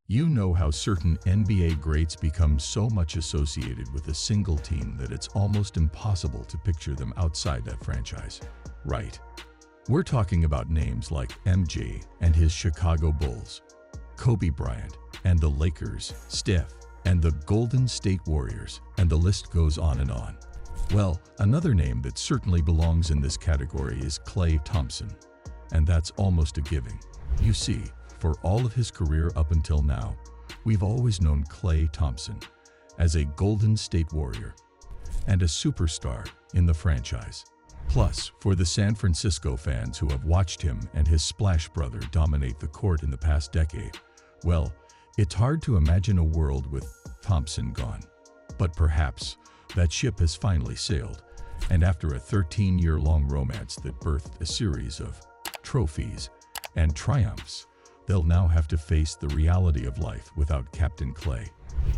You know how certain NBA greats become so much associated with a single team that it's almost impossible to picture them outside that franchise, right? We're talking about names like MJ and his Chicago Bulls, Kobe Bryant and the Lakers, Steph and the Golden State Warriors, and the list goes on and on. Well, another name that certainly belongs in this category is Klay Thompson, and that's almost a given. You see, for all of his career up until now, we've always known Klay Thompson as a Golden State Warrior and a superstar in the franchise. Plus, for the San Francisco fans who have watched him and his Splash brother dominate the court in the past decade, well, it's hard to imagine a world with Thompson gone. But perhaps that ship has finally sailed, and after a 13-year-long romance that birthed a series of trophies and triumphs, they'll now have to face the reality of life without Captain Klay.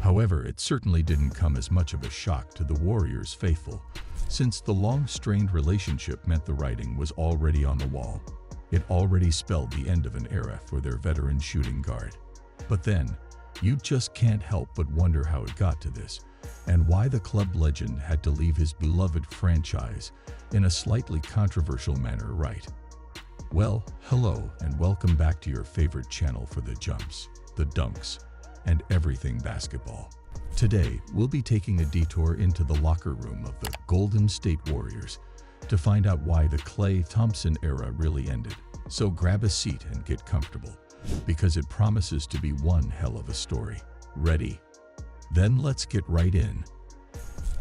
However, it certainly didn't come as much of a shock to the Warriors faithful, since the long-strained relationship meant the writing was already on the wall. It already spelled the end of an era for their veteran shooting guard. But then, you just can't help but wonder how it got to this, and why the club legend had to leave his beloved franchise in a slightly controversial manner, right? Well, hello and welcome back to your favorite channel for the jumps, the dunks, and everything basketball. Today, we'll be taking a detour into the locker room of the Golden State Warriors to find out why the Klay Thompson era really ended. So grab a seat and get comfortable, because it promises to be one hell of a story. Ready? Then let's get right in.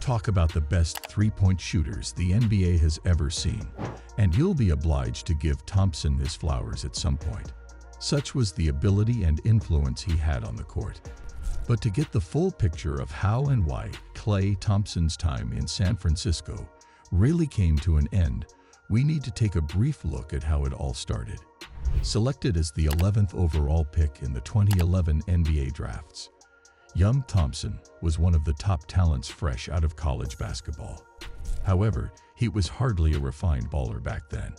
Talk about the best three-point shooters the NBA has ever seen, and you'll be obliged to give Thompson his flowers at some point. Such was the ability and influence he had on the court. But to get the full picture of how and why Klay Thompson's time in San Francisco really came to an end, we need to take a brief look at how it all started. Selected as the 11th overall pick in the 2011 NBA drafts, young Thompson was one of the top talents fresh out of college basketball. However, he was hardly a refined baller back then,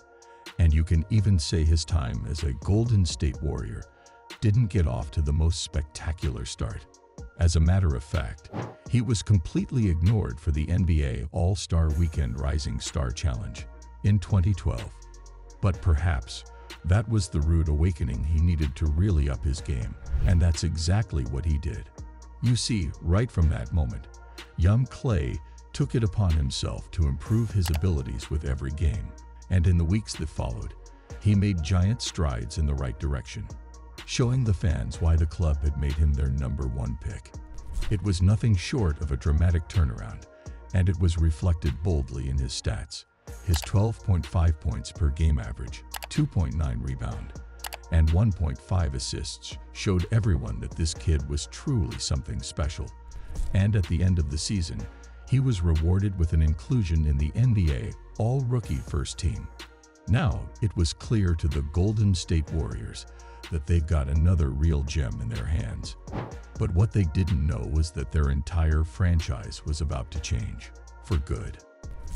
and you can even say his time as a Golden State Warrior didn't get off to the most spectacular start. As a matter of fact, he was completely ignored for the NBA All-Star Weekend Rising Star Challenge in 2012. But perhaps that was the rude awakening he needed to really up his game, and that's exactly what he did. You see, right from that moment, young Klay took it upon himself to improve his abilities with every game, and in the weeks that followed, he made giant strides in the right direction, showing the fans why the club had made him their #1 pick. It was nothing short of a dramatic turnaround, and it was reflected boldly in his stats. His 12.5 points per game average, 2.9 rebound, and 1.5 assists showed everyone that this kid was truly something special. And at the end of the season, he was rewarded with an inclusion in the NBA All-Rookie First Team. Now, it was clear to the Golden State Warriors that they've got another real gem in their hands. But what they didn't know was that their entire franchise was about to change, for good.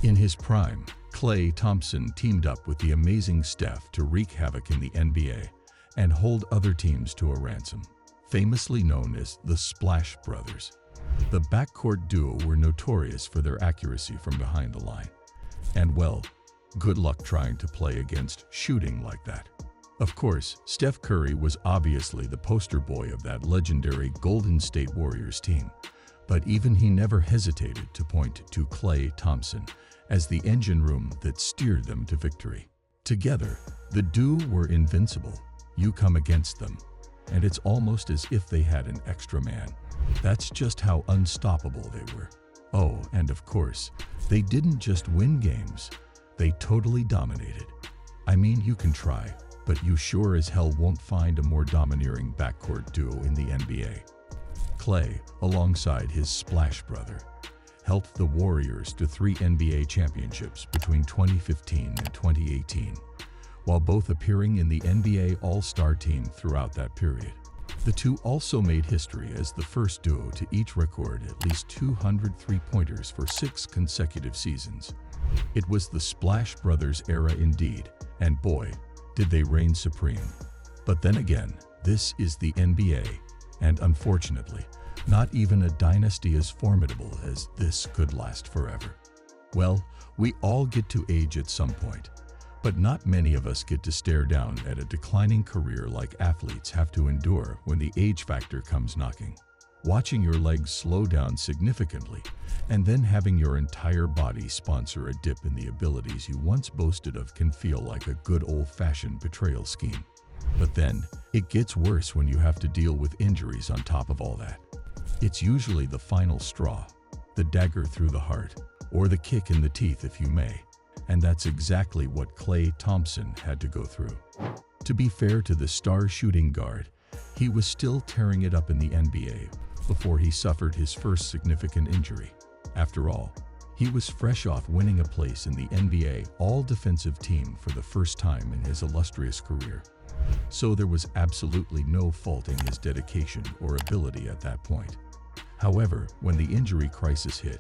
In his prime, Klay Thompson teamed up with the amazing Steph to wreak havoc in the NBA and hold other teams to a ransom, famously known as the Splash Brothers. The backcourt duo were notorious for their accuracy from behind the line. And well, good luck trying to play against shooting like that. Of course, Steph Curry was obviously the poster boy of that legendary Golden State Warriors team, but even he never hesitated to point to Klay Thompson as the engine room that steered them to victory. Together, the duo were invincible. You come against them, and it's almost as if they had an extra man. That's just how unstoppable they were. Oh, and of course, they didn't just win games, they totally dominated. I mean, you can try, but you sure as hell won't find a more domineering backcourt duo in the NBA. Klay, alongside his Splash brother, helped the Warriors to 3 NBA championships between 2015 and 2018, while both appearing in the NBA All-Star team throughout that period. The two also made history as the first duo to each record at least 200 three-pointers for 6 consecutive seasons. It was the Splash Brothers era indeed, and boy, did they reign supreme. But then again, this is the NBA, And unfortunately, not even a dynasty as formidable as this could last forever. Well, we all get to age at some point, but not many of us get to stare down at a declining career like athletes have to endure when the age factor comes knocking. Watching your legs slow down significantly and then having your entire body sponsor a dip in the abilities you once boasted of can feel like a good old-fashioned betrayal scheme. But then, it gets worse when you have to deal with injuries on top of all that. It's usually the final straw, the dagger through the heart, or the kick in the teeth if you may, and that's exactly what Klay Thompson had to go through. To be fair to the star shooting guard, he was still tearing it up in the NBA before he suffered his first significant injury. After all, he was fresh off winning a place in the NBA All-Defensive Team for the first time in his illustrious career. So there was absolutely no faulting his dedication or ability at that point. However, when the injury crisis hit,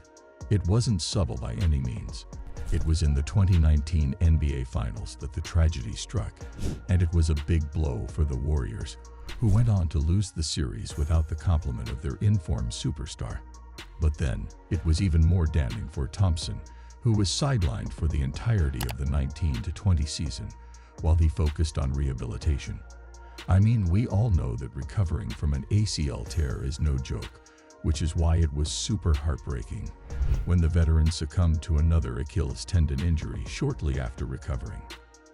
it wasn't subtle by any means. It was in the 2019 NBA Finals that the tragedy struck, and it was a big blow for the Warriors, who went on to lose the series without the complement of their in-form superstar. But then, it was even more damning for Thompson, who was sidelined for the entirety of the 19-20 season, while he focused on rehabilitation. I mean, we all know that recovering from an ACL tear is no joke, which is why it was super heartbreaking when the veteran succumbed to another Achilles tendon injury shortly after recovering.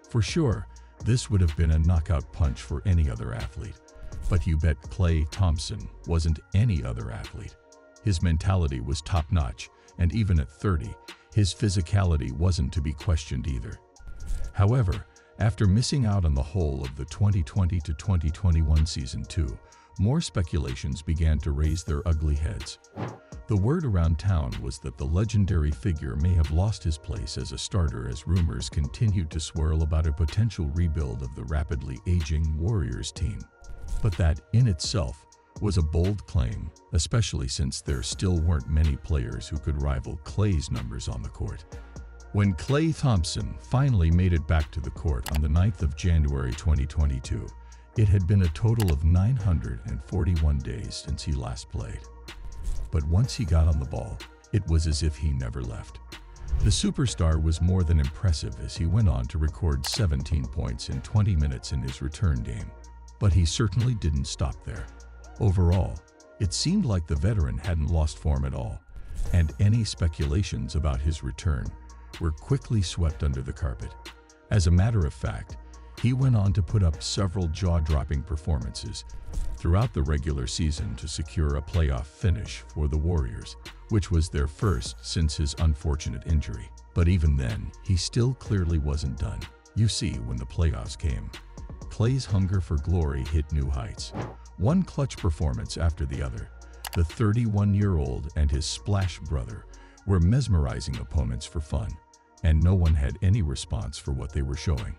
For sure, this would have been a knockout punch for any other athlete, but you bet Klay Thompson wasn't any other athlete. His mentality was top-notch, and even at 30, his physicality wasn't to be questioned either. However, after missing out on the whole of the 2020 to 2021 season 2, more speculations began to raise their ugly heads. The word around town was that the legendary figure may have lost his place as a starter as rumors continued to swirl about a potential rebuild of the rapidly aging Warriors team. But that, in itself, was a bold claim, especially since there still weren't many players who could rival Klay's numbers on the court. When Klay Thompson finally made it back to the court on the 9th of January 2022, it had been a total of 941 days since he last played. But once he got on the ball, it was as if he never left. The superstar was more than impressive as he went on to record 17 points in 20 minutes in his return game. But he certainly didn't stop there. Overall, it seemed like the veteran hadn't lost form at all, and any speculations about his return were quickly swept under the carpet. As a matter of fact, he went on to put up several jaw-dropping performances throughout the regular season to secure a playoff finish for the Warriors, which was their first since his unfortunate injury. But even then, he still clearly wasn't done. You see, when the playoffs came, Klay's hunger for glory hit new heights. One clutch performance after the other, the 31-year-old and his splash brother were mesmerizing opponents for fun, and no one had any response for what they were showing.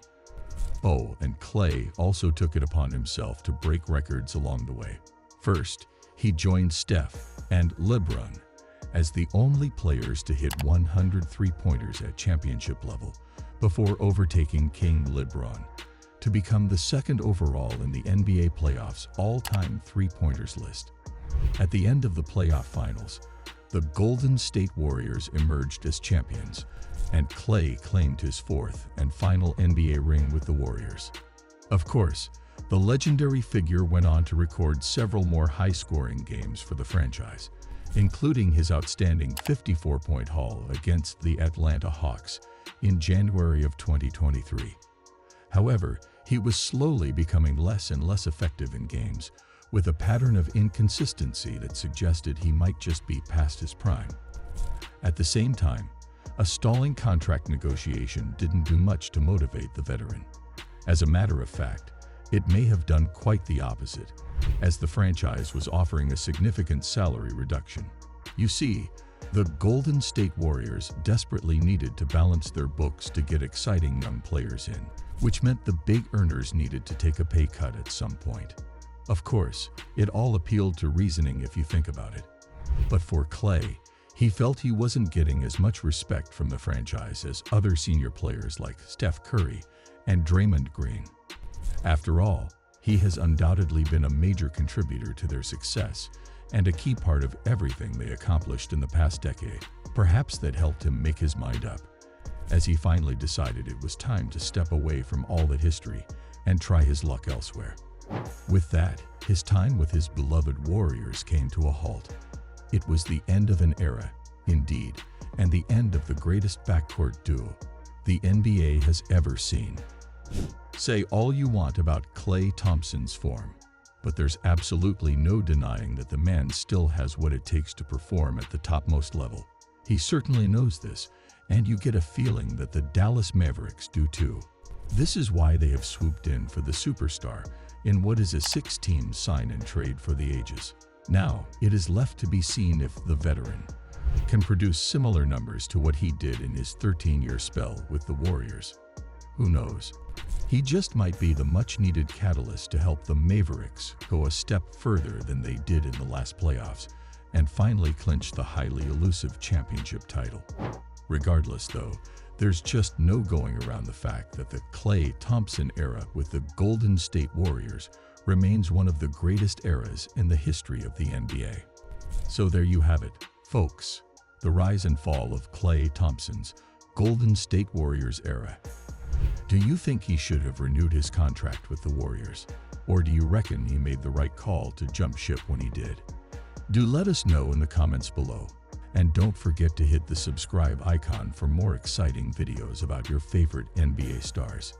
Oh, and Klay also took it upon himself to break records along the way. First, he joined Steph and LeBron as the only players to hit 100 three-pointers at championship level before overtaking King LeBron to become the second overall in the NBA playoffs all-time three-pointers list. At the end of the playoff finals, the Golden State Warriors emerged as champions, and Klay claimed his fourth and final NBA ring with the Warriors. Of course, the legendary figure went on to record several more high-scoring games for the franchise, including his outstanding 54-point haul against the Atlanta Hawks in January of 2023. However, he was slowly becoming less and less effective in games, with a pattern of inconsistency that suggested he might just be past his prime. At the same time, a stalling contract negotiation didn't do much to motivate the veteran. As a matter of fact, it may have done quite the opposite, as the franchise was offering a significant salary reduction. You see, the Golden State Warriors desperately needed to balance their books to get exciting young players in, which meant the big earners needed to take a pay cut at some point. Of course, it all appealed to reasoning if you think about it. But for Klay, he felt he wasn't getting as much respect from the franchise as other senior players like Steph Curry and Draymond Green. After all, He has undoubtedly been a major contributor to their success and a key part of everything they accomplished in the past decade. Perhaps that helped him make his mind up, as he finally decided it was time to step away from all that history and try his luck elsewhere. With that, his time with his beloved Warriors came to a halt. It was the end of an era, indeed, and the end of the greatest backcourt duo the NBA has ever seen. Say all you want about Klay Thompson's form, but there's absolutely no denying that the man still has what it takes to perform at the topmost level. He certainly knows this, and you get a feeling that the Dallas Mavericks do too. This is why they have swooped in for the superstar in what is a 6-team sign and trade for the ages. Now, it is left to be seen if the veteran can produce similar numbers to what he did in his 13-year spell with the Warriors. Who knows? He just might be the much-needed catalyst to help the Mavericks go a step further than they did in the last playoffs and finally clinch the highly elusive championship title. Regardless, though, there's just no going around the fact that the Klay Thompson era with the Golden State Warriors remains one of the greatest eras in the history of the NBA. So there you have it, folks, the rise and fall of Klay Thompson's Golden State Warriors era. Do you think he should have renewed his contract with the Warriors? Or do you reckon he made the right call to jump ship when he did? Do let us know in the comments below. And don't forget to hit the subscribe icon for more exciting videos about your favorite NBA stars.